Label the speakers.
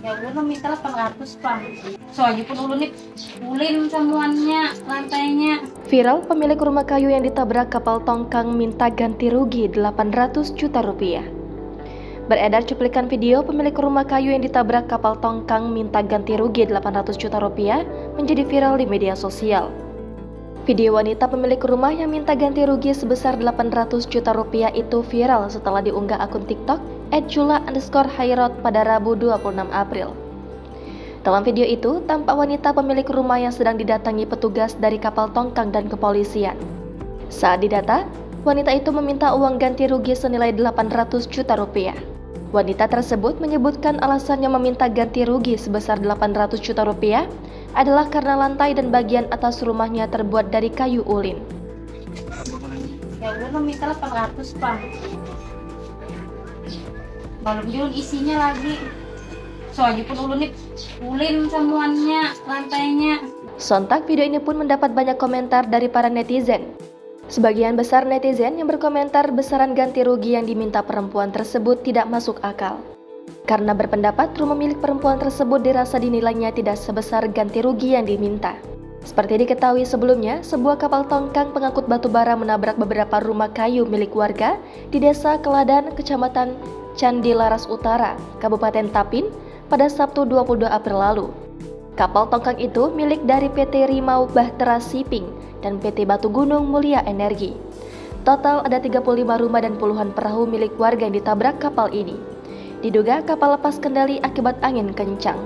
Speaker 1: Ya ulun minta 800 Pak. Soalnya pun ulun nih ulin semuanya lantainya.
Speaker 2: Viral, pemilik rumah kayu yang ditabrak kapal tongkang minta ganti rugi 800 juta rupiah. Beredar cuplikan video pemilik rumah kayu yang ditabrak kapal tongkang minta ganti rugi 800 juta rupiah menjadi viral di media sosial. Video wanita pemilik rumah yang minta ganti rugi sebesar 800 juta rupiah itu viral setelah diunggah akun TikTok @jula_hairot pada Rabu 26 April. Dalam video itu, tampak wanita pemilik rumah yang sedang didatangi petugas dari kapal tongkang dan kepolisian. Saat didata, wanita itu meminta uang ganti rugi senilai 800 juta rupiah. Wanita tersebut menyebutkan alasannya meminta ganti rugi sebesar 800 juta rupiah adalah karena lantai dan bagian atas rumahnya terbuat dari kayu ulin.
Speaker 1: Ya ulun minta 800 Pak. Belum ulun isinya lagi. Soalnya pun ulun nih ulin semuanya lantainya.
Speaker 2: Sontak video ini pun mendapat banyak komentar dari para netizen. Sebagian besar netizen yang berkomentar besaran ganti rugi yang diminta perempuan tersebut tidak masuk akal. Karena berpendapat rumah milik perempuan tersebut dirasa dinilainya tidak sebesar ganti rugi yang diminta. Seperti diketahui sebelumnya, sebuah kapal tongkang pengangkut batu bara menabrak beberapa rumah kayu milik warga di Desa Keladan, Kecamatan Candilaras Utara, Kabupaten Tapin, pada Sabtu 22 April lalu. Kapal tongkang itu milik dari PT Rimau Bahtera Shipping dan PT Batu Gunung Mulia Energi. Total ada 35 rumah dan puluhan perahu milik warga yang ditabrak kapal ini. Diduga kapal lepas kendali akibat angin kencang.